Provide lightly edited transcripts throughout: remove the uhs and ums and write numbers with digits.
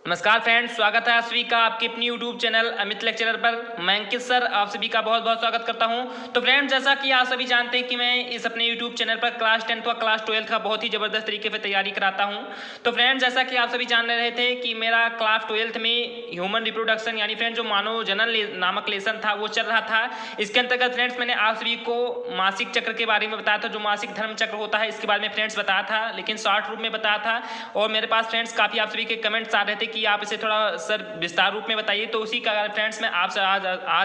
नमस्कार फ्रेंड्स, स्वागत है आप सभी का आपके अपनी यूट्यूब चैनल अमित लेक्चरर पर। मैं अंकित सर आप सभी का बहुत बहुत स्वागत करता हूं। तो फ्रेंड्स, जैसा कि आप सभी जानते हैं कि मैं इस अपने यूट्यूब चैनल पर क्लास 10th व क्लास 12th का बहुत ही ज़बरदस्त तरीके से तैयारी कराता हूं। तो फ्रेंड्स, जैसा कि आप सभी जान रहे थे कि मेरा क्लास 12th में ह्यूमन रिप्रोडक्शन यानी फ्रेंड्स जो मानव जनन नामक लेसन था वो चल रहा था। इसके अंतर्गत फ्रेंड्स मैंने आप सभी को मासिक चक्र के बारे में बताया था, जो मासिक धर्म चक्र होता है इसके बारे में फ्रेंड्स बताया था, लेकिन शॉर्ट रूप में बताया था। और मेरे पास फ्रेंड्स काफ़ी आप सभी के कमेंट्स आ रहे थे कि आप इसे थोड़ा सर विस्तार रूप में बताइए। तो उसी का फ्रेंड्स मैं आज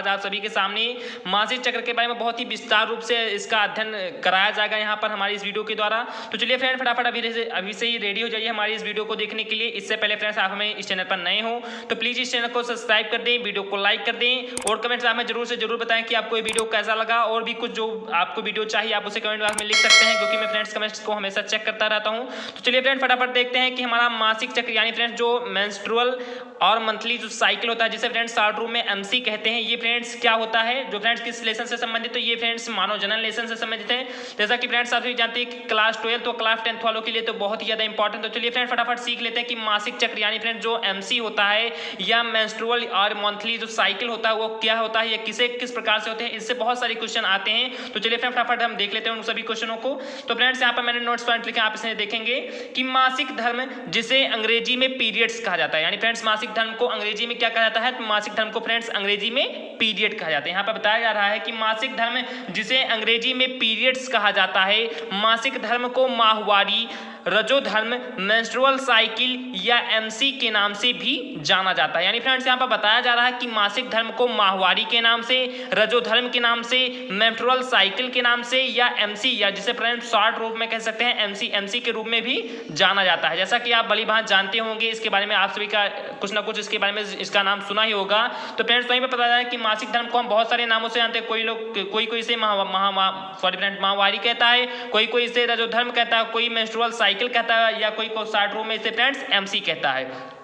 आप सभी के सामने मासिक चक्र के बारे में बहुत ही विस्तार रूप से इसका अध्ययन कराया जाएगा यहाँ पर हमारी इस वीडियो के द्वारा। तो चलिए फ्रेंड, फटाफट अभी से ही रेडी हो जाइए हमारी इस वीडियो को देखने के लिए। इससे पहले फ्रेंड्स, आप हमें इस चैनल पर नए हो तो प्लीज़ इस चैनल को सब्सक्राइब कर दें, वीडियो को लाइक कर दें और कमेंट्स में जरूर से जरूर बताएं कि आपको ये वीडियो कैसा लगा। और भी कुछ जो आपको वीडियो चाहिए आप उसे कमेंट बॉक्स में लिख सकते हैं, क्योंकि मैं फ्रेंड्स कमेंट्स को हमेशा चेक करता रहता हूँ। तो चलिए फ्रेंड, फटाफट देखते हैं कि हमारा मासिक चक्र यानी फ्रेंड्स जो मेंस्ट्रुअल और मंथली जो साइकिल होता है, जिसे फ्रेंड्स शॉर्ट रूप में एमसी कहते हैं, ये फ्रेंड्स क्या होता है, जो फ्रेंड्स किस लेसन से संबंधित, तो ये फ्रेंड्स मानव जनन लेसन से संबंधित है। जैसा कि फ्रेंड्स आप सभी जानते हैं कि क्लास 12 तो क्लास 10 वालों के लिए तो बहुत ही ज्यादा इंपॉर्टेंट। तो चलिए फ्रेंड, फटाफट सीख लेते हैं कि मासिक चक्र यानी फ्रेंड्स जो एमसी होता है या मेंस्ट्रुअल और मंथली जो साइकिल होता है वो क्या होता है या किस प्रकार से होते हैं। इससे बहुत सारे क्वेश्चन आते हैं। तो चलिए फ्रेंड, फटाफट हम देख लेते हैं उन सभी क्वेश्चनों को। तो फ्रेंड्स, यहाँ पर मैंने नोट्स पॉइंट लिखे, आप इसे देखेंगे कि मासिक धर्म जिसे अंग्रेजी में पीरियड्स कहा जाता है, यानी फ्रेंड्स मासिक धर्म को अंग्रेजी में क्या कहा जाता है, तो मासिक धर्म को फ्रेंड्स अंग्रेजी में पीरियड कहा जाता है। यहाँ पर बताया जा रहा है कि मासिक धर्म जिसे अंग्रेजी में पीरियड्स कहा जाता है, मासिक धर्म को माहवारी, रजोधर्म, मेंस्ट्रुअल साइकिल या एमसी के नाम से भी जाना जाता है। यानी फ्रेंड्स, यहाँ पर बताया जा रहा है कि मासिक धर्म को माहवारी के नाम से, रजोधर्म के नाम से, मेंस्ट्रुअल साइकिल के नाम से या एमसी या जिसे फ्रेंड्स शॉर्ट रूप में कह सकते हैं एमसी के रूप में भी जाना जाता है। जैसा कि आप भली भांति जानते होंगे, इसके बारे में आप सभी का कुछ ना कुछ इसके बारे में इसका नाम सुना ही होगा। तो फ्रेंड्स, वहीं पर पता चला है कि मासिक धर्म को हम बहुत सारे नामों से जानते हैं। कोई इसे माहवारी कहता है, कोई इसे रजोधर्म कहता है, कोई मेंस्ट्रुअल साइकिल कहता है या कोई को शॉर्ट रूप में इसे फ्रेंड्स एमसी कहता है।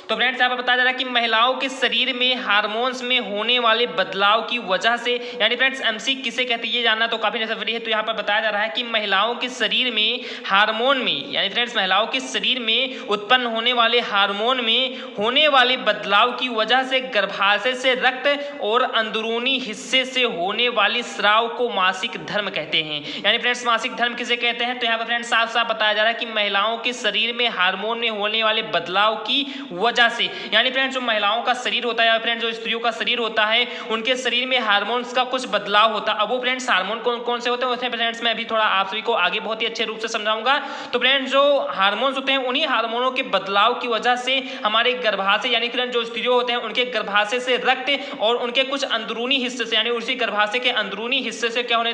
तो फ्रेंड्स, यहाँ पर बताया जा रहा है कि महिलाओं के शरीर में हार्मोन्स में होने वाले बदलाव की वजह से, यानी फ्रेंड्स एमसी किसे कहते हैं ये जानना तो काफी नेसेसरी है। तो यहाँ पर बताया जा रहा है कि महिलाओं के शरीर में हार्मोन में, यानी फ्रेंड्स महिलाओं के शरीर में उत्पन्न होने वाले हार्मोन में होने वाले बदलाव की वजह से गर्भाशय से रक्त और अंदरूनी हिस्से से होने वाली स्राव को मासिक धर्म कहते हैं। यानी फ्रेंड्स मासिक धर्म किसे कहते हैं, तो यहाँ पर फ्रेंड्स साफ साफ बताया जा रहा है कि महिलाओं के शरीर में हार्मोन में होने वाले बदलाव की वजह से, यानी फ्रेंड्स जो महिलाओं का शरीर होता है या फ्रेंड्स जो स्त्रियों का शरीर होता है, उनके शरीर में हार्मोन्स का कुछ बदलाव होता है। अब वो फ्रेंड्स हार्मोन कौन से होते हैं उसमें फ्रेंड्स मैं अभी थोड़ा आप सभी को आगे बहुत ही अच्छे रूप से समझाऊंगा। तो फ्रेंड्स जो हार्मोन्स होते हैं, उन्हीं हार्मोनों के बदलाव की वजह से हमारे गर्भाशय यानी फ्रेंड्स जो स्त्रियों होते हैं उनके गर्भाशय से रक्त और उनके कुछ अंदरूनी हिस्से से, यानी उसी गर्भाशय के अंदरूनी हिस्से से क्या होने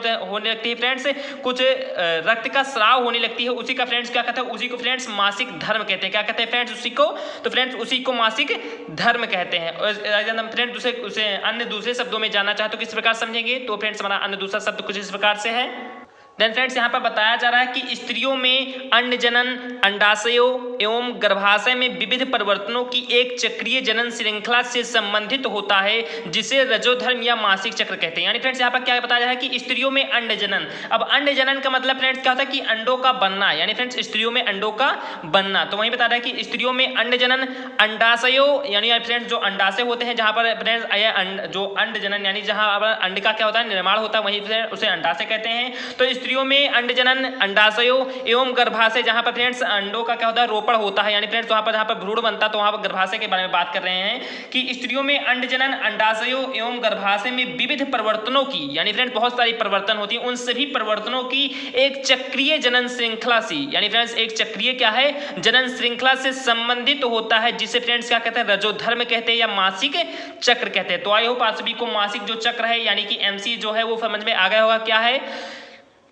लगती है फ्रेंड्स, कुछ रक्त का स्राव होने लगती है। उसी का फ्रेंड्स क्या कहते हैं, उसी को फ्रेंड्स मासिक धर्म कहते हैं। क्या कहते हैं फ्रेंड्स उसी को, तो फ्रेंड्स उसी को मासिक धर्म कहते हैं। और हम फ्रेंड्स उसे अन्य दूसरे शब्दों में जानना चाहे तो किस प्रकार समझेंगे, तो फ्रेंड्स हमारा अन्य दूसरा शब्द कुछ इस प्रकार से है। देन फ्रेंड्स, यहाँ पर बताया जा रहा है कि स्त्रियों में अंड जनन, अंडाशयों एवं गर्भाशय में विविध परिवर्तनों की एक चक्रीय जनन श्रृंखला से संबंधित होता है, जिसे रजोधर्म या मासिक चक्र कहते हैं। यानी फ्रेंड्स यहाँ पर क्या बताया जा रहा है कि स्त्रियों में अंड जनन, अब अंड जनन का मतलब फ्रेंड्स क्या होता है कि अंडों का बनना, यानी फ्रेंड्स स्त्रियों में अंडों का बनना। तो वहीं बता रहा है कि स्त्रियों में अंड जनन, अंडाशयों यानी फ्रेंड्स जो अंडाशय होते हैं, जहाँ पर फ्रेंड्स जो अंड जनन यानी जहाँ अंड का क्या होता है निर्माण होता है, वहीं उसे अंडाशय कहते हैं। तो स्त्रियों में अंड जनन, अंडाशयों एवं गर्भाशय, जहां पर फ्रेंड्स अंडों का क्या होता है रोपण होता है, यानी फ्रेंड्स वहां पर जहां पर भ्रूण बनता है तो वहां पर गर्भाशय के बारे में बात कर रहे हैं कि स्त्रियों में अंड जनन, अंडाशयों एवं गर्भाशय में विविध परिवर्तनों की, यानी फ्रेंड्स बहुत सारी परिवर्तन होती है, उन सभी परिवर्तनों की एक चक्रीय जनन श्रृंखला से, यानी फ्रेंड्स एक चक्रीय क्या है जनन श्रृंखला से संबंधित होता है, जिसे फ्रेंड्स क्या कहते हैं रजोधर्म कहते हैं या मासिक चक्र कहते हैं। तो आई होप आप सभी को मासिक जो चक्र है यानी कि एमसी जो है वो समझ में आ गया होगा क्या है।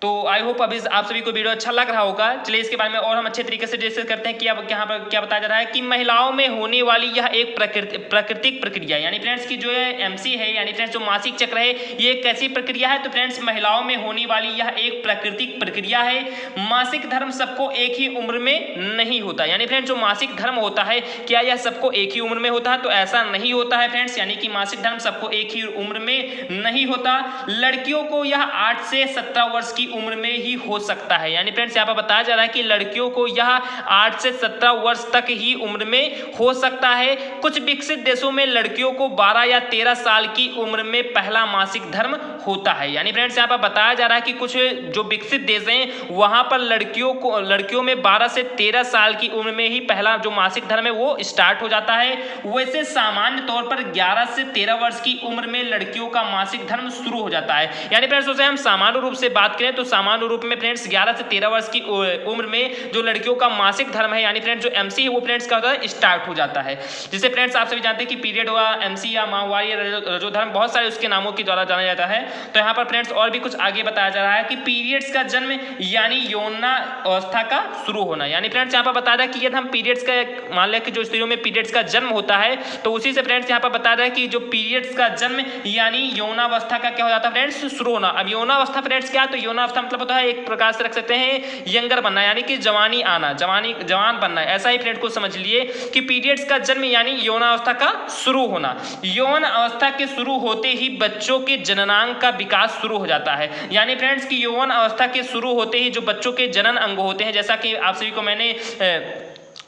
तो आई होप अभी आप सभी को वीडियो अच्छा लग रहा होगा। चलिए इसके बारे में और हम अच्छे तरीके से डिस्कस करते हैं कि अब यहाँ पर क्या बताया जा रहा है कि महिलाओं में होने वाली यह एक प्राकृतिक प्रक्रिया, यानी फ्रेंड्स की जो एमसी है यानी फ्रेंड्स जो मासिक चक्र है ये एक कैसी प्रक्रिया है, तो फ्रेंड्स महिलाओं में होने वाली यह एक प्राकृतिक प्रक्रिया है। मासिक धर्म सबको एक ही उम्र में नहीं होता, यानी फ्रेंड्स जो मासिक धर्म होता है क्या यह सबको एक ही उम्र में होता है, तो ऐसा नहीं होता है फ्रेंड्स, यानी कि मासिक धर्म सबको एक ही उम्र में नहीं होता। लड़कियों को यह 8 से 17 वर्ष की उम्र में ही हो सकता है। यानी फ्रेंड्स यहाँ पर बताया जा रहा है कि लड़कियों को यह 8 से 17 वर्ष तक ही उम्र में हो सकता है। कुछ विकसित देशों में लड़कियों को 12 या 13 साल की उम्र में पहला मासिक धर्म होता है। यानी फ्रेंड्स यहाँ पर बताया जा रहा है कि कुछ जो विकसित देश हैं वहां पर लड़कियों में 12 से 13 साल की उम्र में ही पहला जो मासिक धर्म है वो स्टार्ट हो जाता है। वैसे सामान्य तौर पर 11 से 13 वर्ष की उम्र में लड़कियों का मासिक धर्म शुरू हो जाता है। यानी फ्रेंड्स उसे हम सामान्य रूप से बात करें तो सामान्य रूप में फ्रेंड्स 11 से 13 वर्ष की उम्र में जो लड़कियों का मासिक धर्म है यानी फ्रेंड्स जो एमसी है वो फ्रेंड्स क्या होता है स्टार्ट हो जाता है। जिसे फ्रेंड्स आप सभी जानते हैं कि पीरियड हुआ, एमसी या माहवारी या रजोधर्म, बहुत सारे उसके नामों के द्वारा जाना जाता है। तो यहाँ पर फ्रेंड्स और भी कुछ आगे बताया जा रहा है कि पीरियड्स का जन्म यानी यौनावस्था का शुरू होना। यानी फ्रेंड्स यहाँ पर बता रहा है कि यदि हम पीरियड्स का मान लें कि जो स्त्रियों में पीरियड्स का जन्म होता है तो उसी से फ्रेंड्स यहाँ पर बता रहा है कि जो पीरियड्स का जन्म यानी यौनावस्था का क्या हो जाता है फ्रेंड्स शुरू होना। अब यौनावस्था फ्रेंड्स क्या है, तो यौनावस्था मतलब होता है एक प्रकार से रख सकते हैं यंगर बनना, यानी कि जवानी आना, जवान बनना, ऐसा ही फ्रेंड को समझ लिए कि पीरियड्स का जन्म यानी यौनावस्था का शुरू होना। यौन अवस्था के शुरू होते ही बच्चों के जननांग का विकास शुरू हो जाता है। यानी फ्रेंड्स की यौन अवस्था के शुरू होते ही जो बच्चों के जनन अंग होते हैं, जैसा कि आप सभी को मैंने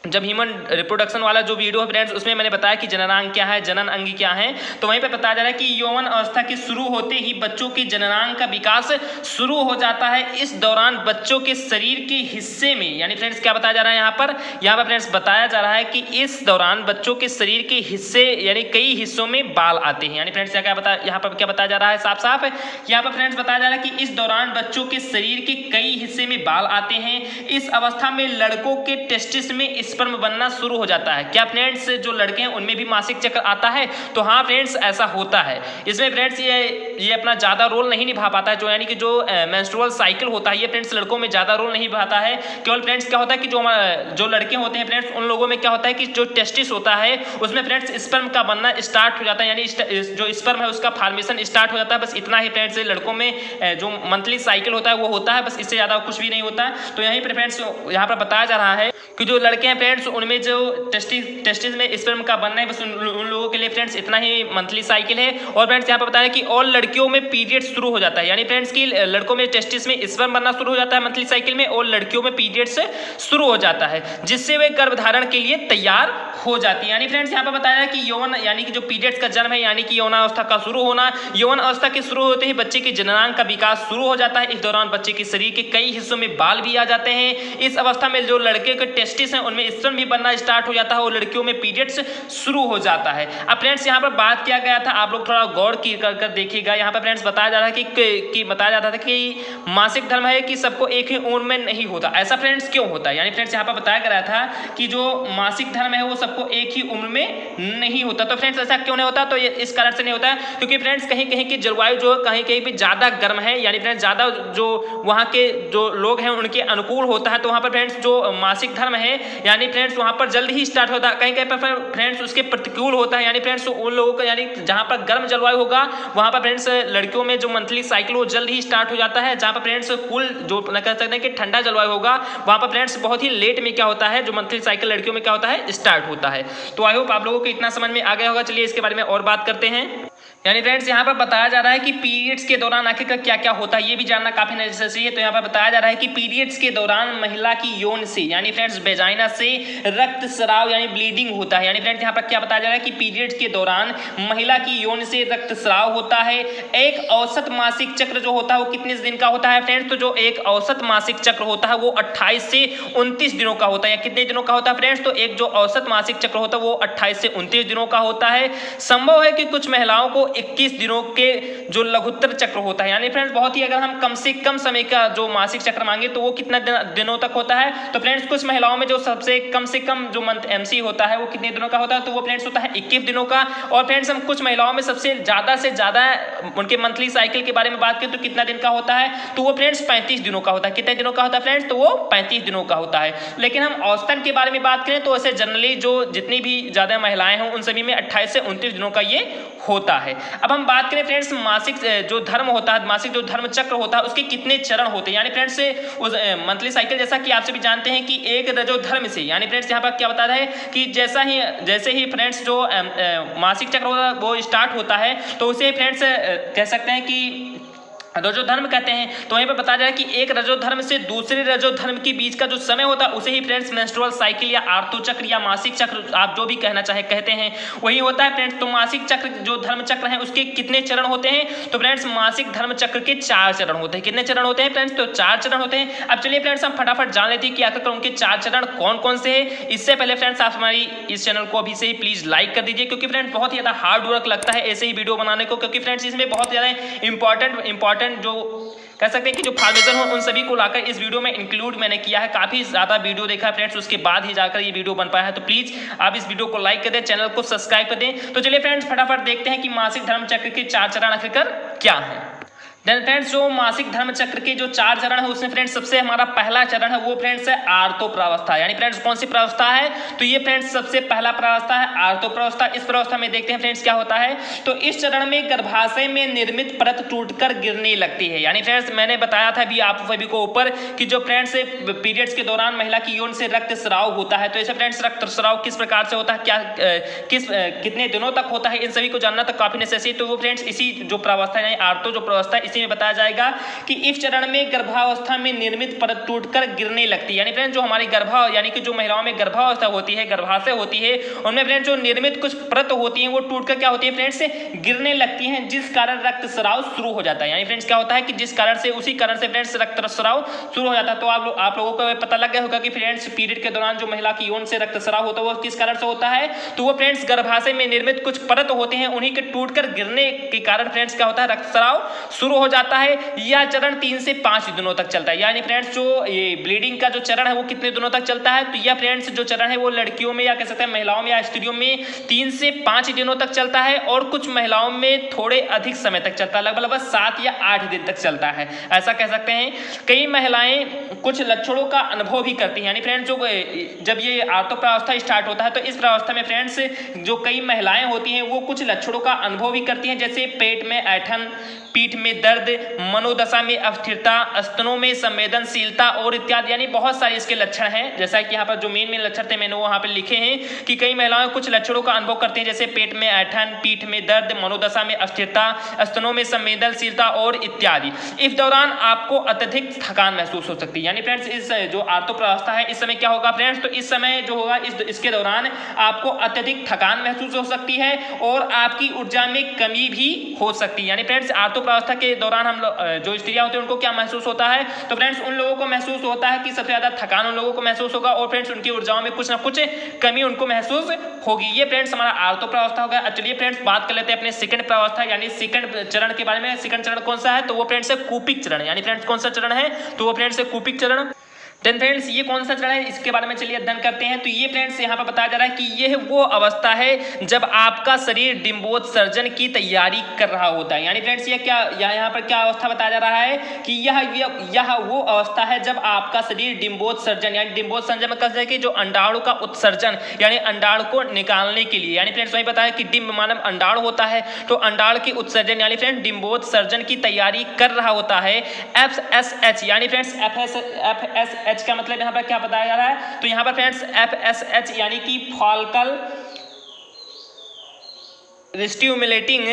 जब ह्यूमन रिप्रोडक्शन वाला जो वीडियो है फ्रेंड्स उसमें मैंने बताया कि जननांग क्या है, जनन अंग क्या है, तो वहीं पे बताया जा रहा है कि यौवन अवस्था के शुरू होते ही बच्चों के जननांग का विकास शुरू हो जाता है। इस दौरान बच्चों के शरीर के हिस्से में, यानी फ्रेंड्स क्या बताया जा रहा है यहाँ पर फ्रेंड्स बताया जा रहा है कि इस दौरान बच्चों के शरीर के हिस्से यानी कई हिस्सों में बाल आते हैं। यानी फ्रेंड्स यहाँ पर क्या बताया जा रहा है, साफ साफ यहाँ पर फ्रेंड्स बताया जा रहा है कि इस दौरान बच्चों के शरीर के कई हिस्से में बाल आते हैं। इस अवस्था में लड़कों के टेस्टिस में स्पर्म बनना शुरू हो जाता है। क्या फ्रेंड्स जो लड़के हैं उनमें भी मासिक चक्र आता है? तो हाँ फ्रेंड्स ऐसा होता है। इसमें फ्रेंड्स ये अपना ज़्यादा रोल नहीं निभा पाता है, जो यानी कि जो मेंस्ट्रुअल साइकिल होता है ये फ्रेंड्स लड़कों में ज़्यादा रोल नहीं निभाता है। केवल फ्रेंड्स क्या होता है कि जो लड़के होते हैं फ्रेंड्स उन लोगों में क्या होता है कि जो टेस्टिस होता है उसमें फ्रेंड्स स्पर्म का बनना स्टार्ट हो जाता है, यानी जो स्पर्म है उसका फॉर्मेशन स्टार्ट हो जाता है। बस इतना ही फ्रेंड्स लड़कों में जो मंथली साइकिल होता है वो होता है, बस इससे ज़्यादा कुछ भी नहीं होता है। तो यहीं पर फ्रेंड्स यहाँ पर बताया जा रहा है कि जो लड़के हैं फ्रेंड्स उनमें जो टेस्टिस में स्पर्म का बनना है बस उन लोगों के लिए फ्रेंड्स इतना ही मंथली साइकिल है। और फ्रेंड्स यहाँ पर बताया कि और लड़कियों में पीरियड शुरू हो जाता है, यानी फ्रेंड्स की लड़कों में टेस्टिस में स्पर्म बनना शुरू हो जाता है मंथली साइकिल में, और लड़कियों में पीरियड्स शुरू हो जाता है जिससे वे गर्भधारण के लिए तैयार हो जाती है। यानी फ्रेंड्स यहाँ पर बताया कि यौवन यानी कि जो पीरियड्स का जन्म है यानी कि यौनावस्था का शुरू होना, यौन अवस्था के शुरू होते ही बच्चे के जननांग का विकास शुरू हो जाता है। इस दौरान बच्चे के शरीर के कई हिस्सों में बाल भी आ जाते हैं। इस अवस्था में जो लड़के के टेस्टिस हैं उनमें स्पर्म भी बनना स्टार्ट हो जाता है और लड़कियों में पीरियड्स शुरू हो जाता है। अब फ्रेंड्स यहाँ पर बात किया गया था, आप लोग थोड़ा गौर कर देखिएगा। यहाँ पर फ्रेंड्स बताया जा रहा है कि बताया जाता था कि मासिक धर्म है कि सबको एक ही उम्र में नहीं होता। ऐसा फ्रेंड्स क्यों होता है? यानी फ्रेंड्स यहाँ पर बताया गया था कि जो मासिक धर्म है वो सबको एक ही उम्र में नहीं होता। तो फ्रेंड्स ऐसा क्यों नहीं होता? तो ये इस कारण से नहीं होता क्योंकि फ्रेंड्स कहीं कहीं की जलवायु जो कहीं कहीं भी ज़्यादा गर्म है, यानी फ्रेंड्स ज़्यादा जो वहाँ के जो लोग हैं उनके अनुकूल होता है। तो वहाँ पर फ्रेंड्स जो मासिक धर्म है यानी फ्रेंड्स वहाँ पर जल्द ही स्टार्ट होता है। कहीं कहीं पर फ्रेंड्स उसके प्रतिकूल होता है, यानी फ्रेंड्स उन लोगों का यानी जहाँ पर गर्म जलवायु होगा वहाँ पर फ्रेंड्स लड़कियों में जो मंथली साइकिल वो जल्द ही स्टार्ट हो जाता है। जहाँ पर फ्रेंड्स कुल जो कह सकते हैं कि ठंडा जलवायु होगा वहाँ पर फ्रेंड्स बहुत ही लेट में क्या होता है जो मंथली साइकिल लड़कियों में क्या होता है स्टार्ट होता है। तो आई होप आप लोगों को इतना समझ में आ गया होगा। चलिए इसके बारे में और बात करते हैं। यानी फ्रेंड्स यहाँ पर बताया जा रहा है कि पीरियड्स के दौरान आखिर क्या क्या होता है ये भी जानना काफी नेसेसरी है। तो यहाँ पर बताया जा रहा है कि पीरियड्स के दौरान महिला की यौन से यानी फ्रेंड्स वेजाइना से रक्त स्राव यानी ब्लीडिंग होता है। यानी फ्रेंड्स यहाँ पर क्या बताया जा रहा है कि पीरियड्स के दौरान महिला की यौन से रक्त स्राव होता है। एक औसत मासिक चक्र जो होता है वो कितने दिन का होता है फ्रेंड्स? तो जो एक औसत मासिक चक्र होता है वो 28 से 29 दिनों का होता है। या कितने दिनों का होता है फ्रेंड्स? तो एक जो औसत मासिक चक्र होता है वो 28 से 29 दिनों का होता है। संभव है कि कुछ महिलाओं को 21 दिनों के जो लघुत्तर चक्र होता है, यानी फ्रेंड्स बहुत ही अगर हम कम से कम समय का जो मासिक चक्र मांगे तो वो कितना दिनों तक होता है? तो फ्रेंड्स कुछ महिलाओं में जो सबसे कम से कम जो मंथ एमसी होता है वो कितने दिनों का होता है? तो वो फ्रेंड्स होता है 21 दिनों का। और फ्रेंड्स हम कुछ महिलाओं में सबसे ज्यादा उनके मंथली साइकिल के बारे में बात करें तो कितना दिन का होता है? तो वो फ्रेंड्स 35 दिनों का होता है। कितने दिनों का होता है फ्रेंड्स? तो वो 35 दिनों का होता है। लेकिन हम औसतन के बारे में बात करें तो ऐसे जनरली जो जितनी भी ज्यादा महिलाएं हैं उन सभी में 28 से 29 दिनों का ये होता है। अब हम बात करें फ्रेंड्स मासिक जो धर्म होता है, मासिक जो धर्म चक्र होता है उसके कितने चरण होते हैं? यानी फ्रेंड्स उस मंथली साइकिल जैसा कि आप सभी जानते हैं कि एक रजोधर्म से, यानी फ्रेंड्स यहाँ पर क्या बता रहा है कि जैसे ही फ्रेंड्स जो मासिक चक्र वो स्टार्ट होता है तो उसे फ्रेंड्स कह सकते हैं कि रजोधर्म कहते हैं। तो वहीं पर बताया जाए कि एक रजोधर्म से दूसरे रजोधर्म के बीच का जो समय होता है उसे ही फ्रेंड्स मेंस्ट्रुअल साइकिल या आर्तो चक्र या मासिक चक्र आप जो भी कहना चाहे कहते हैं वही होता है फ्रेंड्स। तो मासिक चक्र जो धर्म चक्र है उसके कितने चरण होते हैं? तो फ्रेंड्स मासिक धर्म चक्र के 4 चरण होते हैं। कितने चरण होते हैं फ्रेंड्स? तो 4 चरण होते हैं। अब चलिए फ्रेंड्स हम फटाफट जान लेते हैं कि आखिरकार उनके 4 चरण कौन कौन से हैं। इससे पहले फ्रेंड्स आप हमारी इस चैनल को अभी से ही प्लीज लाइक कर दीजिए, क्योंकि फ्रेंड्स बहुत ही ज्यादा हार्ड वर्क लगता है ऐसे ही वीडियो बनाने को, क्योंकि फ्रेंड्स इसमें बहुत ज्यादा इंपॉर्टेंट जो कह सकते हैं कि जो फॉर्मेशन हो उन सभी को लाकर इस वीडियो में इंक्लूड मैंने किया है। काफी ज्यादा वीडियो देखा है फ्रेंड्स, उसके बाद ही जाकर ये वीडियो बन पाया है। तो प्लीज आप इस वीडियो को लाइक कर दें, चैनल को सब्सक्राइब कर दें। तो चलिए फ्रेंड्स फटाफट देखते हैं कि मासिक धर्म चक्र के 4 चरण आखिरकार क्या है। देन फ्रेंड्स जो मासिक धर्म चक्र के जो 4 चरण है उसमें फ्रेंड्स सबसे हमारा पहला चरण है वो फ्रेंड्स है आर्तो प्रावस्था। यानी फ्रेंड्स कौन सी प्रावस्था है? तो ये फ्रेंड्स सबसे पहला प्रावस्था है आर्तो प्रावस्था। इस प्रावस्था में देखते हैं फ्रेंड्स क्या होता है। तो इस चरण में गर्भाशय में निर्मित परत टूटकर गिरने लगती है। यानी फ्रेंड्स मैंने बताया था भी आप सभी को ऊपर कि जो फ्रेंड्स पीरियड्स के दौरान महिला की यौन से रक्तस्राव होता है। तो ऐसे फ्रेंड्स रक्तस्राव किस प्रकार से होता है, क्या कितने दिनों तक होता है, इन सभी को जानना तो काफी नेसेसरी। तो वो फ्रेंड्स इसी जो प्रावस्था है आर्तो जो प्रावस्था इसी में बताया जाएगा कि इस चरण में गर्भावस्था में निर्मित परत टूटकर गिरने लगती है। यानी फ्रेंड्स जो हमारी यानी कि जो महिलाओं में गर्भावस्था होती है, गर्भाशय होती है, उनमें फ्रेंड्स जो निर्मित कुछ परत होती है वो टूटकर क्या होती है फ्रेंड्स गिरने लगती हैं, जिस कारण रक्तस्राव शुरू हो जाता है। यानी फ्रेंड्स क्या होता है कि जिस कारण से उसी कारण से फ्रेंड्स रक्तस्राव शुरू हो जाता है। तो आप लोगों को पता लग गया होगा कि फ्रेंड्स पीरियड के दौरान जो महिला की यौन से रक्तस्राव होता है वो किस कारण से होता है। तो वो फ्रेंड्स गर्भाशय में निर्मित कुछ परत होते हैं, उन्हीं के टूटकर गिरने के कारण फ्रेंड्स क्या होता है रक्तस्राव शुरू हो जाता है। यह चरण 3 से 5 दिनों तक चलता है। यानी फ्रेंड्स जो ये ब्लीडिंग का जो चरण है वो कितने दिनों तक चलता है? तो यह फ्रेंड्स जो चरण है वो लड़कियों में या कह सकते हैं महिलाओं में या स्त्रियों में 3 से 5 दिनों तक चलता है, और कुछ महिलाओं में थोड़े अधिक समय तक चलता है, लगभग 7 या 8 दिन तक चलता है, ऐसा कह सकते हैं। कई महिलाएं कुछ लक्षणों का अनुभव भी करती हैं। यानी फ्रेंड्स जो जब ये आर्तो प्रावस्था स्टार्ट होता है तो इस प्रावस्था में फ्रेंड्स जो कई महिलाएं होती हैं वो कुछ लक्षणों का अनुभव भी करती हैं, जैसे पेट में ऐंठन, पीठ में दर्द, मनोदशा में अस्थिरता, स्तनों में संवेदनशीलता और इत्यादि। यानी बहुत सारे इसके लक्षण हैं, जैसा कि यहाँ पर जो मेन लक्षण थे मैंने वो यहाँ पे लिखे हैं कि कई महिलाएं कुछ लक्षणों का अनुभव करती हैं, जैसे पेट में ऐंठन, पीठ में दर्द, मनोदशा में अस्थिरता, स्तनों में संवेदनशीलता और इत्यादि। इस दौरान आपको अत्यधिक थकान महसूस हो सकती है। यानी फ्रेंड्स इस जो आर्तो प्रावस्था है इस समय क्या होगा फ्रेंड्स, तो इस समय जो होगा इसके दौरान आपको अत्यधिक थकान महसूस हो सकती है और आपकी ऊर्जा में कमी भी हो सकती है। यानी फ्रेंड्स आर्तो प्रावस्था के दौरान हम जो स्त्रियां होती हैं उनको क्या महसूस होता है? तो फ्रेंड्स उन लोगों को महसूस होता है कि सबसे ज्यादा थकान उन लोगों को महसूस होगा और फ्रेंड्स उनकी ऊर्जाओं में कुछ ना कुछ कमी उनको महसूस होगी। ये फ्रेंड्स हमारा आर्तो प्रावस्था होगा। चलिए फ्रेंड्स बात कर लेते हैं अपने सेकंड प्रावस्था यानी सेकंड चरण के बारे में। सेकंड चरण कौन सा है? तो वो फ्रेंड्स है कूपिक चरण। यानी फ्रेंड्स कौन सा चरण है? तो वो फ्रेंड्स है कूपिक चरण। देन फ्रेंड्स ये कौन सा चरण है इसके बारे में चलिए अध्ययन करते हैं। तो ये फ्रेंड्स यहाँ पर बताया जा रहा है कि ये वो अवस्था है जब आपका शरीर डिंबोत्सर्जन की तैयारी कर रहा होता है। यानी फ्रेंड्स ये क्या यहाँ पर क्या अवस्था बताया जा रहा है कि यह वो अवस्था है जब आपका शरीर डिंबोत्सर्जन यानी डिंबोत्सर्जन में कहते हैं कि जो अंडाणु का उत्सर्जन यानी अंडाणु को निकालने के लिए। यानी फ्रेंड्स वही बताया कि डिंब मानव अंडाणु होता है, तो अंडाणु की उत्सर्जन यानी फ्रेंड्स डिंबोत्सर्जन की तैयारी कर रहा होता है। FSH यानी फ्रेंड्स FSH का मतलब यहां पर क्या बताया जा रहा है? तो यहां पर फ्रेंड्स FSH यानी कि फॉलिकल स्टिमुलेटिंग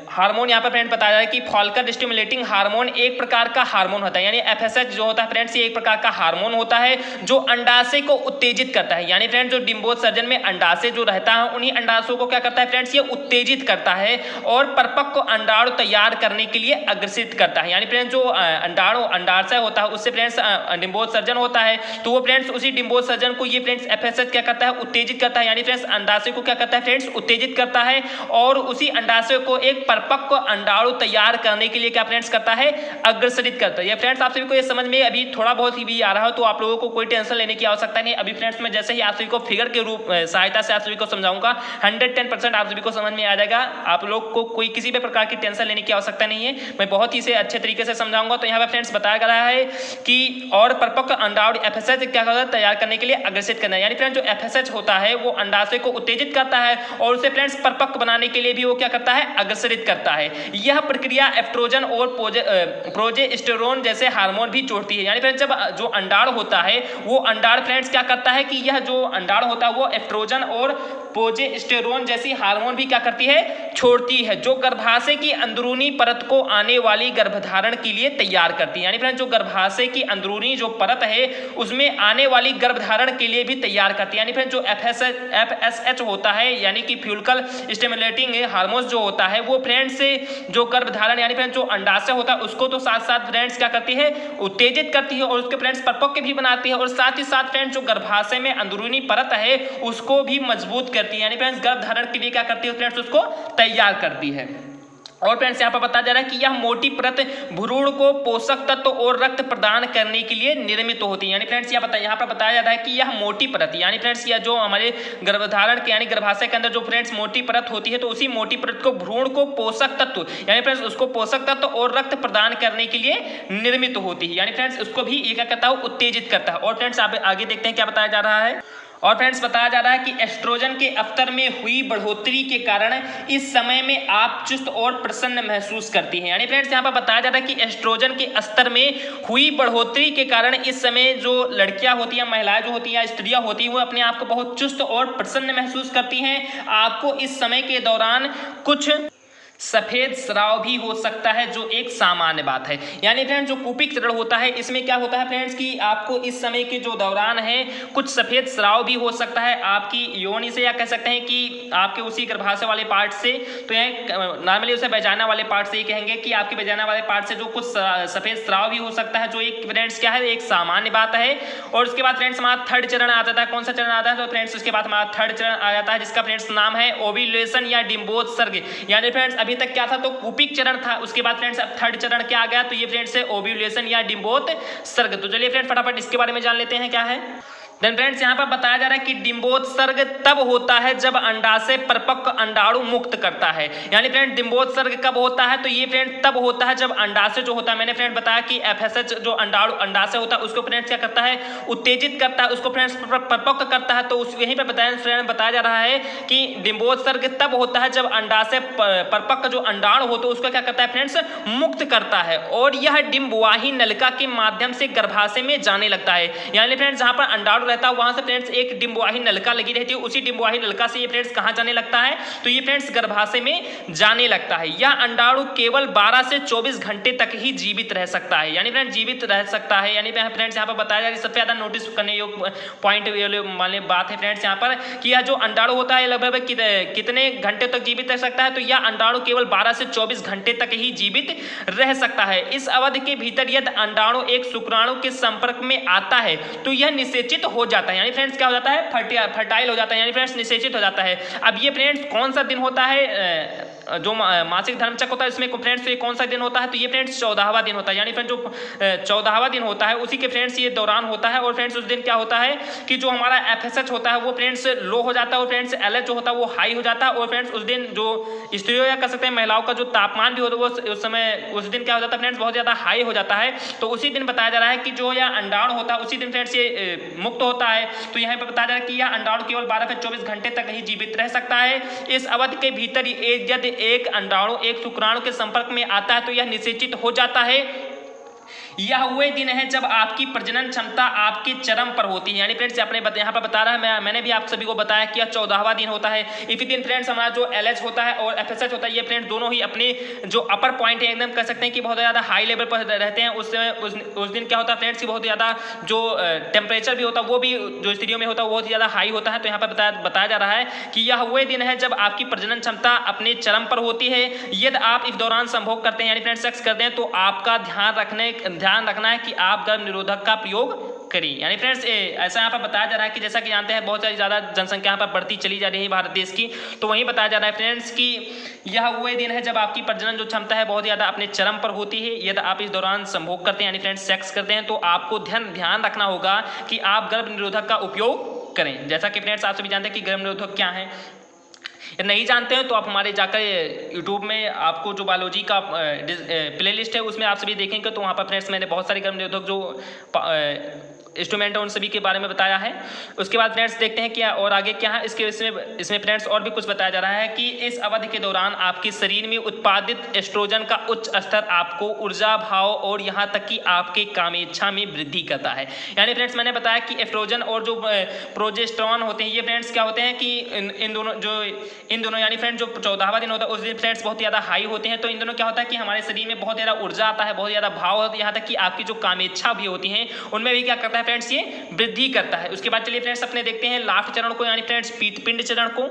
हार्मोन यहाँ पर फ्रेंड बताया जाए कि फॉलिकल स्टिमुलेटिंग हार्मोन एक प्रकार का हार्मोन होता है। यानी FSH जो होता है फ्रेंड्स ये एक प्रकार का हार्मोन होता है जो अंडाशय को उत्तेजित करता है। यानी फ्रेंड्स जो डिंबोत्सर्जन में अंडाशय जो रहता है उन्हीं अंडाशयों को क्या करता है फ्रेंड्स ये उत्तेजित करता है और परिपक्व अंडाणु तैयार करने के लिए अग्रसित करता है। यानी फ्रेंड्स जो अंडाशय होता है उससे फ्रेंड्स डिंबोत्सर्जन होता है, तो वो फ्रेंड्स उसी डिंबोत्सर्जन को ये फ्रेंड्स FSH क्या करता है उत्तेजित करता है। यानी फ्रेंड्स अंडाशय को क्या करता है फ्रेंड्स उत्तेजित करता है और उसी अंडाशय को एक परिपक्व अंडाणु तैयार करने के लिए क्या फ्रेंड्स करता है अग्रसरित करता है। ये फ्रेंड्स आप सभी को ये समझ में अभी थोड़ा बहुत ही भी आ रहा हो तो आप लोगों को कोई टेंशन लेने की आवश्यकता नहीं। अभी फ्रेंड्स मैं जैसे ही आप सभी को फिगर के रूप सहायता से आप सभी को समझाऊंगा 110% आप सभी को समझ में आ जाएगा। आप लोग को कोई किसी भी प्रकार की टेंशन लेने की आवश्यकता नहीं है, मैं बहुत ही इसे अच्छे तरीके से समझाऊंगा। तो यहाँ पर फ्रेंड्स बताया गया है कि और परिपक्व अंडाणु FSH क्या करता है तैयार करने के लिए अग्रसित करना है। यानी फ्रेंड्स जो FSH होता है वो अंडाशय को उत्तेजित करता है और उसे फ्रेंड्स परिपक्व परिपक्व बनाने के लिए भी वो क्या करता है, अग्रसरित करता है। यह प्रक्रिया एस्ट्रोजन और प्रोजेस्टेरोन जैसे हार्मोन भी जोड़ती है। यानी फ्रेंड्स जब जो अंडाणु होता है वो अंडाणु फ्रेंड्स क्या करता है कि यह जो अंडाणु होता है वो एस्ट्रोजन और प्रोजेस्टेरोन जैसी हार्मोन भी क्या करती है, छोड़ती है, जो गर्भाशय की अंदरूनी परत को आने वाली गर्भधारण के लिए तैयार करती है। यानी फ्रेंड्स जो गर्भाशय की अंदरूनी जो परत है उसमें आने वाली गर्भधारण के लिए भी तैयार करती है। यानी फ्रेंड्स जो FSH होता है यानी कि फ्यूलिकल स्टिमुलेटिंग हार्मोन जो होता है वो फ्रेंड्स जो गर्भधारण यानी फ्रेंड्स जो अंडाशय होता है उसको तो साथ साथ फ्रेंड्स क्या करती है, उत्तेजित करती है और उसके फ्रेंड्स परिपक्व भी बनाती है और साथ ही साथ फ्रेंड्स जो गर्भाशय में अंदरूनी परत है उसको भी मजबूत करती है। यानी फ्रेंड्स गर्भधारण के लिए क्या करती है फ्रेंड्स, उसको तैयार करती है। और फ्रेंड्स यहाँ पर बताया जा रहा है कि यह मोटी परत भ्रूण को पोषक तत्व और रक्त प्रदान करने के लिए निर्मित होती है। यानी फ्रेंड्स यहाँ पर बताया जा रहा है कि यह मोटी परत यानी फ्रेंड्स यह जो हमारे गर्भधारण के यानी गर्भाशय के अंदर जो फ्रेंड्स मोटी परत होती है तो उसी मोटी परत को भ्रूण को पोषक तत्व यानी फ्रेंड्स उसको पोषक तत्व और रक्त प्रदान करने के लिए निर्मित होती है। यानी फ्रेंड्स उसको भी ये क्या करता है, उत्तेजित करता है। और फ्रेंड्स आप आगे देखते हैं क्या बताया जा रहा है। और फ्रेंड्स बताया जा रहा है कि एस्ट्रोजन के स्तर में हुई बढ़ोतरी के कारण इस समय में आप चुस्त और प्रसन्न महसूस करती हैं। यानी फ्रेंड्स यहाँ पर बताया जा रहा है कि एस्ट्रोजन के स्तर में हुई बढ़ोतरी के कारण इस समय जो लड़कियां होती हैं, महिलाएं जो होती हैं या स्त्रियां होती हैं वो अपने आप को बहुत चुस्त और प्रसन्न महसूस करती हैं। आपको इस समय के दौरान कुछ सफेद स्राव भी हो सकता है जो एक सामान्य बात है। यानी फ्रेंड्स जो कुपिक चरण होता है इसमें क्या होता है फ्रेंड्स कि आपको इस समय के जो दौरान है कुछ सफेद स्राव भी हो सकता है आपकी योनि से या कह सकते हैं कि आपके उसी गर्भाशय वाले पार्ट से। तो यह नॉर्मली उसे वजाइना वाले पार्ट से ही कहेंगे कि आपके वजाइना वाले पार्ट से जो कुछ सफेद स्राव भी हो सकता है जो एक फ्रेंड्स क्या है, एक सामान्य बात है। और उसके बाद फ्रेंड्स हमारा थर्ड चरण आ जाता है। कौन सा चरण आता है तो फ्रेंड्स उसके बाद हमारा थर्ड चरण आ जाता है जिसका फ्रेंड्स नाम है ओव्यूलेशन या डिंबोत्सर्ग। यानी फ्रेंड्स अभी तक क्या था तो कुपिक चरण था, उसके बाद फ्रेंड्स अब थर्ड चरण क्या आ गया तो ये फ्रेंड्स है ओव्यूलेशन या डिंबोत्सर्ग। तो चलिए फ्रेंड्स फटाफट इसके बारे में जान लेते हैं क्या है। देन फ्रेंड्स यहाँ पर बताया जा रहा है कि डिंबोत्सर्ग तब होता है जब अंडाशय परिपक्व अंडाणु मुक्त करता है। यानी फ्रेंड डिंबोत्सर्ग कब होता है तो ये फ्रेंड तब होता है जब अंडाशय जो होता है, मैंने फ्रेंड बताया कि FSH जो अंडाशय होता है उसको फ्रेंड्स क्या करता है, उत्तेजित करता है, उसको फ्रेंड्स परिपक्व करता है। तो उस यहीं पर बताया जा रहा है कि डिंबोत्सर्ग तब होता है जब अंडाशय परिपक्व जो अंडाणु होता है उसको क्या करता है फ्रेंड्स, मुक्त करता है और यह डिंबवाही नलिका के माध्यम से गर्भाशय में जाने लगता है। यानी फ्रेंड्स जहां पर अंडाणु रहता है वहां से फ्रेंड्स एक डिंबवाही नलिका लगी रहती है, उसी डिंबवाही नलिका से ये फ्रेंड्स कहां जाने लगता है तो ये फ्रेंड्स गर्भाशय में जाने लगता है। यह अंडाणु केवल 12 से 24 घंटे तक ही जीवित रह सकता है। यानी फ्रेंड्स जीवित रह सकता है। यानी फ्रेंड्स यहाँ पर बताया जा रहा है सबसे ज्यादा नोटिस करने योग्य पॉइंट वाले बात है फ्रेंड्स यहाँ पर कि यह जो अंडाणु होता है लगभग कितने घंटे तक जीवित रह सकता है तो यह अंडाणु केवल 12 से 24 घंटे तक ही जीवित रह सकता है। इस अवधि के भीतर यदि अंडाणु एक शुक्राणु के संपर्क में आता है तो यह निषेचित हो जाता है। यानी फ्रेंड्स क्या हो जाता है, फर्टाइल हो जाता है, यानी फ्रेंड्स निषेचित हो जाता है। अब ये फ्रेंड्स कौन सा दिन होता है जो मासिक धर्मचक्र होता है इसमें फ्रेंड्स ये कौन सा दिन होता है तो ये फ्रेंड्स 14वां दिन होता है। यानी फ्रेंड्स जो 14वां दिन होता है उसी के फ्रेंड्स ये दौरान होता है। और फ्रेंड्स उस दिन क्या होता है कि जो हमारा FSH होता है वो फ्रेंड्स लो हो जाता है और फ्रेंड्स LH जो होता है वो हाई हो जाता है। और फ्रेंड्स उस दिन जो स्त्रियों या कह सकते हैं महिलाओं का जो तापमान भी होता है वो उस समय उस दिन क्या हो जाता है फ्रेंड्स, बहुत ज्यादा हाई हो जाता है। तो उसी दिन बताया जा रहा है कि जो यह अंडाणु होता है उसी दिन फ्रेंड्स ये मुक्त होता है। तो यहाँ पे बताया जा रहा है कि यह अंडाणु केवल 12 से 24 घंटे तक ही जीवित रह सकता है। इस अवधि के भीतर यदि एक अंडाणु एक शुक्राणु के संपर्क में आता है तो यह निषेचित हो जाता है। यह वह दिन है जब आपकी प्रजनन क्षमता आपके चरम पर होती है। यानी फ्रेंड्स अपने यहाँ पर बता रहा है, मैंने भी आप सभी को बताया कि यह 14वां दिन होता है। इसी दिन फ्रेंड्स हमारा जो LH होता है और FSH होता है ये फ्रेंड्स दोनों ही अपने जो अपर पॉइंट है एकदम कह सकते हैं कि बहुत ज़्यादा हाई लेवल पर रहते हैं। उस दिन क्या होता है फ्रेंड्स की बहुत ज़्यादा जो टेम्परेचर भी होता है वो भी जो स्त्रियों में होता है बहुत ज़्यादा हाई होता है। तो यहाँ पर बताया जा रहा है कि यह वह दिन है जब आपकी प्रजनन क्षमता अपने चरम पर होती है। यदि आप इस दौरान संभोग करते हैं यानी फ्रेंड्स सेक्स करते हैं तो आपका ध्यान रखना है कि आप गर्भ निरोधक का प्रयोग करें। यानी फ्रेंड्स ऐसा यहाँ पर बताया जा रहा है कि जैसा कि जानते हैं बहुत सारी ज़्यादा जनसंख्या यहाँ पर बढ़ती चली जा रही है भारत देश की। तो वहीं बताया जा रहा है फ्रेंड्स कि यह वह दिन है जब आपकी प्रजनन जो क्षमता है बहुत ज़्यादा अपने चरम पर होती है। यदि आप इस दौरान संभोग करते हैं यानी फ्रेंड्स सेक्स करते हैं तो आपको ध्यान रखना होगा कि आप गर्भ निरोधक का उपयोग करें। जैसा कि फ्रेंड्स आप सभी जानते हैं कि गर्भ निरोधक क्या है, नहीं जानते हैं तो आप हमारे जाकर YouTube में आपको जो बायोलॉजी का प्लेलिस्ट है उसमें आप सभी देखेंगे तो वहाँ पर फ्रेंड्स मैंने बहुत सारे गर्भ निरोधक जो इंस्ट्रूमेंट है उन सभी के बारे में बताया है। उसके बाद फ्रेंड्स देखते हैं क्या और आगे क्या है इसमें फ्रेंड्स और भी कुछ बताया जा रहा है कि इस अवधि के दौरान आपके शरीर में उत्पादित एस्ट्रोजन का उच्च स्तर आपको ऊर्जा भाव और यहाँ तक कि आपके कामेच्छा में वृद्धि करता है। यानी फ्रेंड्स मैंने बताया कि एस्ट्रोजन और जो प्रोजेस्टेरॉन होते हैं ये फ्रेंड्स क्या होते हैं कि इन दोनों यानी फ्रेंड्स जो 14वां दिन होता है उस दिन फ्रेंड्स बहुत ज़्यादा हाई होते हैं। तो इन दोनों क्या होता है कि हमारे शरीर में बहुत ज़्यादा ऊर्जा आता है, बहुत ज़्यादा भाव होता है, यहाँ तक कि आपकी जो कामेच्छा भी होती हैं उनमें भी क्या करता है फ्रेंड्स ये वृद्धि करता है। उसके बाद चलिए फ्रेंड्स अपने देखते हैं लास्ट चरण को यानी फ्रेंड्स पिंड चरण को।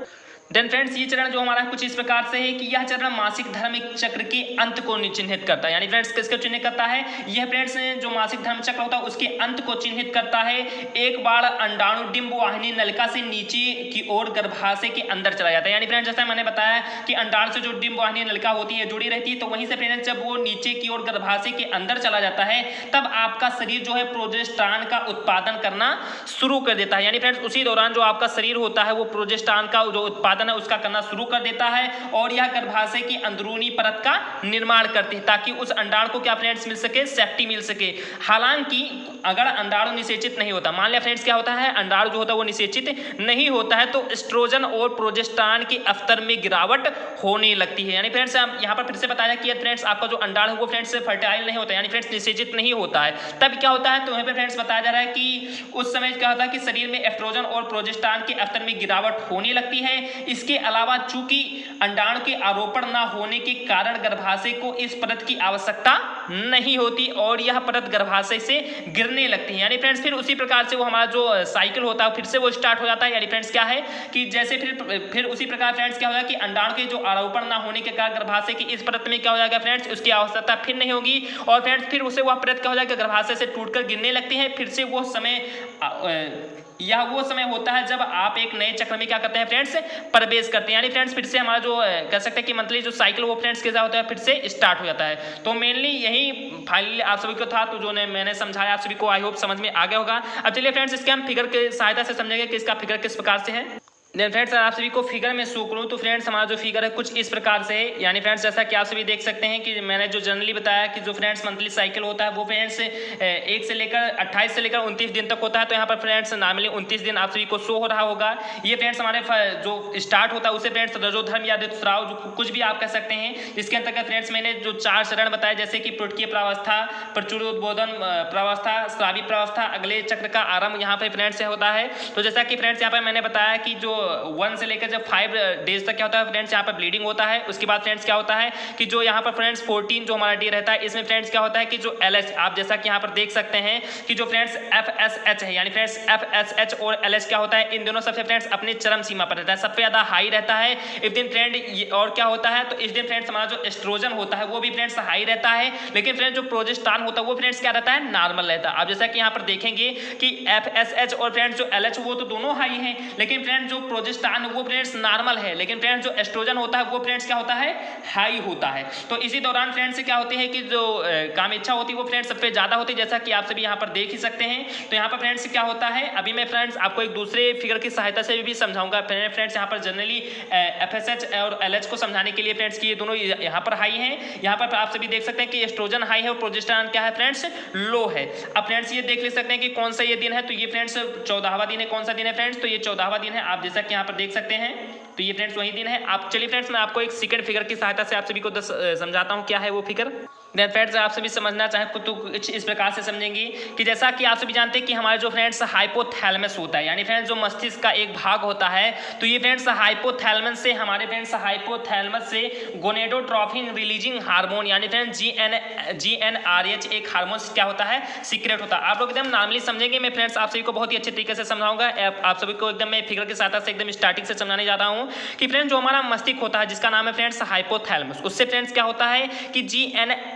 देन फ्रेंड्स ये चरण जो हमारा कुछ इस प्रकार से है कि यह चरण मासिक धर्म चक्र के अंत को चिन्हित करता है। यानी फ्रेंड्स किसको चिन्हित करता है? यह फ्रेंड्स जो मासिक धर्म चक्र होता है उसके अंत को चिन्हित करता है। एक बार अंडाणु डिंब वाहिनी नलिका से नीचे की ओर गर्भाशय के अंदर चला जाता है। यानी फ्रेंड्स जैसा मैंने बताया कि अंडाणु से जो डिंब वाहिनी नलिका होती है जुड़ी रहती है, तो वहीं से फ्रेंड्स जब वो नीचे की ओर गर्भाशय के अंदर चला जाता है तब आपका शरीर जो है प्रोजेस्टेरॉन का उत्पादन करना शुरू कर देता है। यानी फ्रेंड्स उसी दौरान जो आपका शरीर होता है वो प्रोजेस्टेरॉन का जो उत्पादन है उसका करना शुरू कर देता है और यह गर्भाशय की अंदरूनी परत का निर्माण करती है ताकि उस अंडाणु को क्या फ्रेंड्स मिल सके, सेफ्टी मिल सके। हालांकि अगर अंडाणु निषेचित नहीं होता, मान लिया फ्रेंड्स क्या होता है अंडाणु जो होता है वो निषेचित नहीं होता है, तो एस्ट्रोजन और प्रोजेस्टेरॉन के स्तर में गिरावट होने लगती है। यानी फ्रेंड्स यहाँ पर फिर से बताया कि फ्रेंड्स आपका जो अंडाणु है वो फ्रेंड्स फर्टाइल नहीं होता, यानी फ्रेंड्स निषेचित नहीं होता है। तब क्या होता है तो यहाँ पे फ्रेंड्स बताया जा रहा है कि उस समय क्या होता है कि शरीर में एस्ट्रोजन और प्रोजेस्टेरॉन के स्तर में गिरावट होने लगती है। इसके अलावा चूंकि अंडाणु के आरोपण न होने के कारण गर्भाशय को इस परत की आवश्यकता नहीं होती और यह परत गर्भाशय से गिरने लगती है। यानी फ्रेंड्स फिर उसी प्रकार से वो हमारा जो साइकिल होता है फिर से वो स्टार्ट हो जाता है। यानी फ्रेंड्स क्या है कि जैसे फिर उसी प्रकार फ्रेंड्स क्या होगा कि अंडाणु के जो आरोपण न होने के कारण गर्भाशय की इस परत में क्या हो जाएगा फ्रेंड्स उसकी आवश्यकता फिर नहीं होगी और फ्रेंड्स फिर उसे वह परत क्या हो जाएगा गर्भाशय से टूटकर गिरने लगती है। फिर से वो समय यह वो समय होता है जब आप एक नए चक्र में क्या करते हैं फ्रेंड्स प्रवेश करते हैं। यानी फ्रेंड्स फिर से हमारा जो कह सकते हैं कि मंथली जो साइकिल वो फ्रेंड्स कैसा होता है फिर से स्टार्ट हो जाता है। तो मेनली यही फाइनली आप सभी को था तो जो मैंने समझाया आप सभी को आई होप समझ में आ गया होगा। अब चलिए फ्रेंड्स इसके हम फिगर के सहायता से समझेंगे कि इसका फिगर किस प्रकार से है। देन फ्रेंड्स आप सभी को फिगर में शो करूँ तो फ्रेंड्स हमारा जो फिगर है कुछ इस प्रकार से है। यानी फ्रेंड्स जैसा कि आप सभी देख सकते हैं कि मैंने जो जनरली बताया कि जो फ्रेंड्स मंथली साइकिल होता है वो फ्रेंड्स 1 से लेकर 28 से लेकर 29 दिन तक होता है। तो यहाँ पर फ्रेंड्स नॉर्मली 29 दिन आप सभी को शो हो रहा होगा। ये फ्रेंड्स हमारे जो स्टार्ट होता है उसे फ्रेंड्स रजोधर्म या ऋतुस्राव जो कुछ भी आप कह सकते हैं, जिसके अंतर्गत फ्रेंड्स मैंने जो 4 चरण बताए जैसे कि पुटकीय प्रावस्था, प्रचुरोद्बोधन प्रावस्था, स्रावी प्रावस्था, अगले चक्र का आरंभ यहाँ पर फ्रेंड्स से होता है। तो जैसा कि फ्रेंड्स यहाँ पर मैंने बताया कि जो 1 से लेकर जब 5 डेज तक क्या होता है फ्रेंड्स यहाँ पर ब्लीडिंग होता है। उसके बाद फ्रेंड्स क्या होता है कि जो यहाँ पर फ्रेंड्स 14 जो हमारा डे रहता है इसमें फ्रेंड्स क्या होता है कि जो LH आप जैसा कि यहाँ पर देख सकते हैं कि जो फ्रेंड्स FSH है, यानी फ्रेंड्स FSH और LH क्या होता है इन दोनों सबसे फ्रेंड्स अपनी चरम सीमा पर रहता है, सबसे ज्यादा हाई रहता है इस दिन फ्रेंड। और क्या होता है तो इस दिन फ्रेंड्स हमारा जो एस्ट्रोजन होता है वो भी फ्रेंड्स हाई रहता है, लेकिन फ्रेंड्स जो प्रोजेस्टेरॉन होता है वो फ्रेंड्स क्या रहता है नॉर्मल रहता है। आप जैसा कि यहाँ पर देखेंगे कि FSH और फ्रेंड्स जो LH वो तो दोनों हाई हैं, लेकिन फ्रेंड्स जो प्रोजेस्टेरॉन वो फ्रेंड्स नॉर्मल है, लेकिन फ्रेंड्स जो एस्ट्रोजन होता है वो फ्रेंड्स क्या होता है हाई होता है। तो इसी दौरान फ्रेंड्स क्या होती है कि जो कामेच्छा होती है वो फ्रेंड्स सबसे ज्यादा होती है, जैसा कि आप सभी यहाँ पर देख ही सकते हैं। तो यहाँ पर फ्रेंड्स क्या होता है अभी मैं फ्रेंड्स आपको एक दूसरे फिगर की सहायता से भी समझाऊंगा फ्रेंड्स। यहाँ पर जनरली FSH और LH को समझाने के लिए फ्रेंड्स की ये दोनों यहाँ पर हाई हैं। यहाँ पर आप सभी देख सकते हैं कि एस्ट्रोजन हाई है और प्रोजेस्टेरॉन क्या है फ्रेंड्स लो है। अब फ्रेंड्स ये देख ले सकते हैं कि कौन सा ये दिन है, तो ये फ्रेंड्स 14वां दिन है। कौन सा दिन है फ्रेंड्स? तो ये 14वां दिन है, आप जैसा कि यहाँ पर देख सकते हैं। तो ये फ्रेंड्स वही दिन है। आप चलिए फ्रेंड्स मैं आपको एक सेकंड फिगर की सहायता से आप सभी को समझाता हूँ क्या है वो फिगर। देन फ्रेंड्स आप सभी समझना चाहें तो कुछ इस प्रकार से समझेंगे कि जैसा कि आप सभी जानते हैं कि हमारे जो फ्रेंड्स हाइपोथैलेमस होता है, यानी फ्रेंड्स जो मस्तिष्क का एक भाग होता है, तो ये फ्रेंड्स हाइपोथैलेमस से हमारे फ्रेंड्स हाइपोथैलेमस से गोनेडोट्रोपिन रिलीजिंग हार्मोन यानी फ्रेंड्स GnRH एक हार्मोन क्या होता है सीक्रेट होता है। आप लोग एकदम नॉर्मली समझेंगे, मैं फ्रेंड्स आप सभी को बहुत ही अच्छे तरीके से समझाऊंगा। आप सभी को एकदम मैं फिगर की सहायता से एकदम स्टार्टिंग से समझाने जा रहा हूँ कि फ्रेंड्स जो हमारा मस्तिष्क होता है जिसका नाम है फ्रेंड्स हाइपोथैलेमस, उससे फ्रेंड्स क्या होता है कि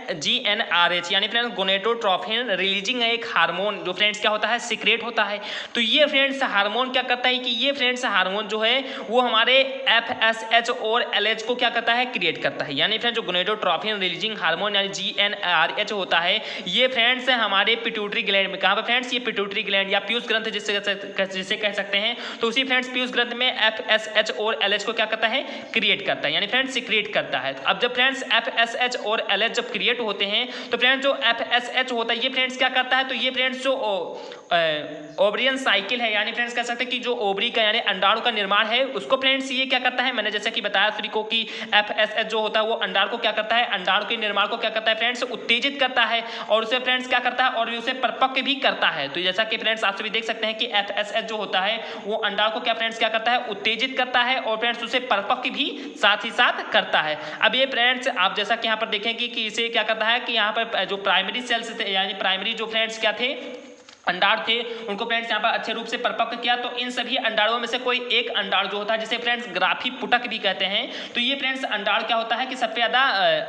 GnRH यानी फ्रेंड्स गोनेडोट्रोपिन रिलीजिंग एक हार्मोन जो फ्रेंड्स क्या होता है सीक्रेट होता है। तो ये फ्रेंड्स हार्मोन क्या करता है कि ये फ्रेंड्स हार्मोन जो है वो हमारे FSH और LH को क्या करता है क्रिएट करता है। यानी फ्रेंड्स जो गोनेडोट्रोपिन रिलीजिंग हार्मोन यानी GnRH होता है ये फ्रेंड्स हमारे पिट्यूटरी ग्लैंड में, कहाँ पर फ्रेंड्स ये पिट्यूटरी ग्लैंड या पीयूष ग्रंथ जिसे कह सकते हैं, तो उसी फ्रेंड्स पीयूष ग्रंथ में FSH और LH को क्या करता है क्रिएट करता है, यानी फ्रेंड्स सीक्रेट करता है। अब जब फ्रेंड्स FSH और LH जब क्रिएट ओवुलेट होते हैं। तो फ्रेंड्स जो FSH होता है ये फ्रेंड्स क्या करता है, तो ये फ्रेंड्स जो ओवरियन साइकिल है, यानी फ्रेंड्स कह सकते हैं कि जो ओवरी का यानी अंडाणु का निर्माण है उसको फ्रेंड्स ये क्या करता है, मैंने जैसे कि बताया सभी को कि FSH जो होता है वो अंडाणु को क्या करता है, अंडाणु के निर्माण को क्या करता है फ्रेंड्स, उत्तेजित करता है और उसे फ्रेंड्स क्या करता है और उसे परिपक्व भी करता है। तो जैसा कि फ्रेंड्स आप सभी देख सकते हैं कि FSH जो होता है वो अंडाणु को क्या फ्रेंड्स क्या करता है, उत्तेजित करता है और फ्रेंड्स उसे परिपक्व भी साथ ही साथ करता है। अब ये फ्रेंड्स आप जैसा कि यहाँ पर देखेंगे कि इसे क्या करता है कि यहाँ पर जो प्राइमरी सेल्स थे यानी प्राइमरी जो फ्रेंड्स क्या थे, अंडाणु थे, उनको फ्रेंड्स यहाँ पर अच्छे रूप से परिपक्व किया। तो इन सभी अंडाणुओं में से कोई एक अंडाणु जो होता है जिसे फ्रेंड्स ग्राफी पुटक भी कहते हैं, तो ये फ्रेंड्स अंडाणु क्या होता है कि सबसे ज़्यादा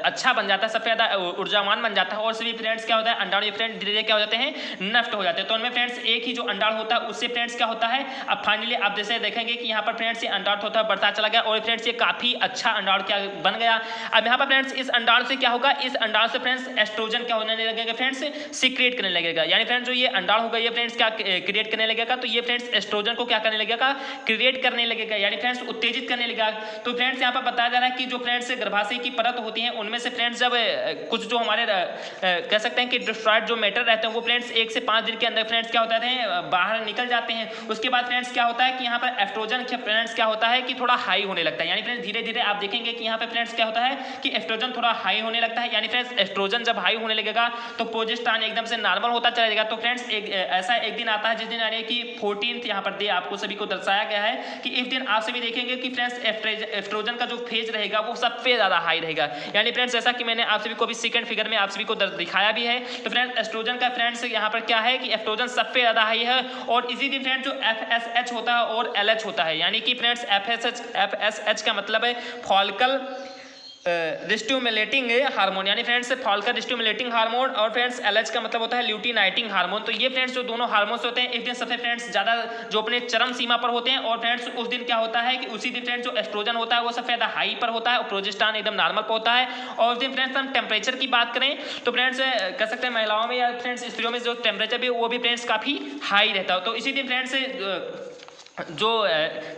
अच्छा बन जाता है, सबसे ज़्यादा ऊर्जावान बन जाता है और सभी फ्रेंड्स क्या होता है अंडाणु फ्रेंड्स धीरे धीरे क्या हो जाते हैं, नष्ट हो जाते हैं। तो उनमें फ्रेंड्स एक ही जो अंडाणु होता है उससे फ्रेंड्स क्या होता है, अब फाइनली आप जैसे देखेंगे कि यहाँ पर फ्रेंड्स ये अंडाणु होता है बढ़ता चला गया और फ्रेंड्स ये काफ़ी अच्छा अंडाणु क्या बन गया। अब यहाँ पर फ्रेंड्स इस अंडाणु से क्या होगा, इस अंडाणु से फ्रेंड्स एस्ट्रोजन क्या होने लगेगा फ्रेंड्स, सीक्रेट करने लगेगा। यानी फ्रेंड्स जो ये अंडाणु होगा ये फ्रेंड्स क्या क्रिएट करने लगेगा, तो ये फ्रेंड्स एस्ट्रोजन को क्या करने लगेगा, क्रिएट करने लगेगा, यानी फ्रेंड्स उत्तेजित करने लगेगा। तो फ्रेंड्स यहाँ पर बताया जा रहा है कि जो फ्रेंड्स गर्भाशय की परत होती है उनमें से फ्रेंड्स जब कुछ जो हमारे कह सकते हैं कि डिस्ट्रॉयड जो मैटर रहते हैं वो फ्रेंड्स 1 से 5 दिन के अंदर फ्रेंड्स क्या होता है बाहर निकल जाते हैं। उसके बाद फ्रेंड्स क्या होता है कि यहाँ पर एस्ट्रोजन फ्रेंड्स क्या होता है कि थोड़ा हाई होने लगता है, यानी फ्रेंड्स धीरे धीरे आप देखेंगे कि यहाँ पे फ्रेंड्स क्या होता है कि एस्ट्रोजन थोड़ा हाई होने लगता है। यानी फ्रेंड्स एस्ट्रोजन जब हाई होने लगेगा तो प्रोजेस्टेरॉन एकदम से नॉर्मल होता चला जाएगा। तो फ्रेंड्स ऐसा एक दिन आता है जिस दिन यानी कि 14th यहाँ पर आपको सभी को दर्शाया गया है कि इस दिन आप सभी देखेंगे कि फ्रेंड्स एस्ट्रोजन का जो फेज रहेगा वो सबसे ज्यादा हाई रहेगा। यानी फ्रेंड्स जैसा कि मैंने आप सभी को भी सेकंड फिगर में आप सभी को दिखाया भी है, तो फ्रेंड्स एस्ट्रोजन का फ्रेंड्स यहाँ पर क्या है कि एस्ट्रोजन सबसे ज्यादा हाई है और इसी दिन फ्रेंड्स जो FSH होता है और LH होता है, यानी कि फ्रेंड्स FSH का मतलब है फॉलिकल स्टिमुलेटिंग हार्मोन, यानी फ्रेंड्स फॉलिकल स्टिमुलेटिंग हार्मोन और फ्रेंड्स LH का मतलब होता है ल्यूटिनाइटिंग हार्मोन। तो ये फ्रेंड्स जो दोनों हार्मोन्स होते हैं इस दिन सबसे फ्रेंड्स ज़्यादा जो अपने चरम सीमा पर होते हैं और फ्रेंड्स उस दिन क्या होता है कि उसी दिन फ्रेंड्स जो एस्ट्रोजन होता है वो सबसे ज़्यादा हाई पर होता है और प्रोजेस्टेरॉन एकदम नॉर्मल पर होता है। और उस दिन फ्रेंड्स हम टेम्परेचर की बात करें तो फ्रेंड्स कह सकते हैं महिलाओं में या फ्रेंड्स स्त्रियों में जो टेम्परेचर भी वो भी फ्रेंड्स काफ़ी हाई रहता है। तो इसी दिन फ्रेंड्स जो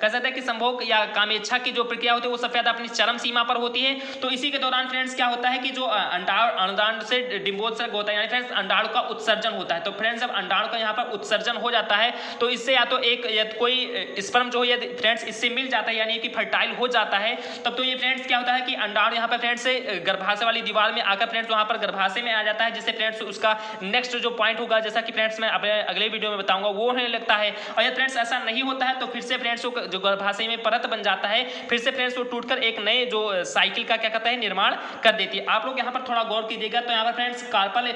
कह सकते हैं कि संभोग या कामेच्छा की जो प्रक्रिया होती है वो सबसे ज़्यादा अपनी चरम सीमा पर होती है। तो इसी के दौरान फ्रेंड्स क्या होता है कि जो अंडाणु से डिम्बोत्सर्ग होता है यानी फ्रेंड्स अंडाणु का उत्सर्जन होता है। तो फ्रेंड्स जब अंडाणु का यहाँ पर उत्सर्जन हो जाता है तो इससे या तो एक कोई स्पर्म जो है फ्रेंड्स इससे मिल जाता है यानी कि फर्टाइल हो जाता है, तब तो ये फ्रेंड्स क्या होता है कि अंडाणु यहाँ पर फ्रेंड्स से गर्भाशय वाली दीवार में आकर फ्रेंड्स वहाँ पर गर्भाशय में आ जाता है, जिससे फ्रेंड्स उसका नेक्स्ट जो पॉइंट होगा जैसा कि फ्रेंड्स मैं अपने अगले वीडियो में बताऊंगा वो होने लगता है। और यदि फ्रेंड्स ऐसा नहीं होता है तो फिर से फ्रेंड्स जो गर्भाशय में परत बन जाता है फिर से फ्रेंड्स वो टूटकर एक नए जो साइकिल का क्या कहता है निर्माण कर देती है। आप लोग यहाँ पर थोड़ा गौर कीजिएगा तो यहाँ पर फ्रेंड्स कार्पल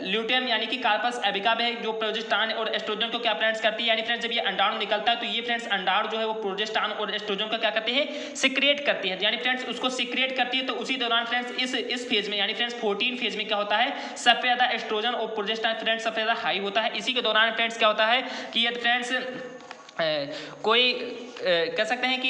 ल्यूटियम यानी कि कार्पस एबिका में जो प्रोजेस्टेरॉन और एस्ट्रोजन को क्या फ्रेंड्स करती है, यानी फ्रेंड्स जब ये अंडाणु निकलता है तो ये फ्रेंड्स अंडाणु जो है वो प्रोजेस्टेरॉन और एस्ट्रोजन को क्या करते हैं सीक्रेट करती है, यानी फ्रेंड्स उसको सीक्रेट करती है। तो उसी दौरान फ्रेंड्स इस फेज में यानी फ्रेंड्स 14 फेज में क्या होता है सबसे ज्यादा एस्ट्रोजन और प्रोजेस्टेरॉन फ्रेंड्स सबसे ज्यादा हाई होता है। इसी के दौरान फ्रेंड्स क्या होता है कि यदि फ्रेंड्स कोई कह सकते हैं कि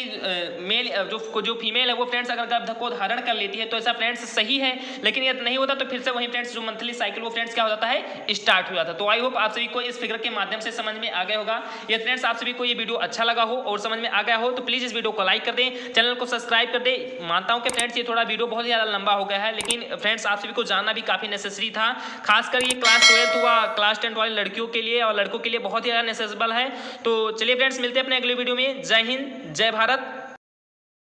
मेल जो फीमेल है वो फ्रेंड्स अगर गर्भ को धारण कर लेती है तो ऐसा फ्रेंड्स सही है, लेकिन यदि नहीं होता तो फिर से वही फ्रेंड्स जो मंथली साइकिल वो फ्रेंड्स क्या हो जाता है स्टार्ट हो जाता है। तो आई होप आप सभी को इस फिगर के माध्यम से समझ में आ गया होगा। यदि फ्रेंड्स आप सभी को ये वीडियो अच्छा लगा हो और समझ में आ गया हो तो प्लीज़ इस वीडियो को लाइक कर दें, चैनल को सब्सक्राइब कर दें। मानता हूँ कि फ्रेंड्स ये थोड़ा वीडियो बहुत ज़्यादा लंबा हो गया है, लेकिन फ्रेंड्स आप सभी को जानना भी काफ़ी नेसेसरी था, खासकर ये क्लास 12th हुआ क्लास 10 वाले लड़कियों के लिए और लड़कों के लिए बहुत ही ज़्यादा नेसेसबल है। तो चलिए फ्रेंड्स मिलते हैं अपने अगले वीडियो में। जय हिंद, जय भारत।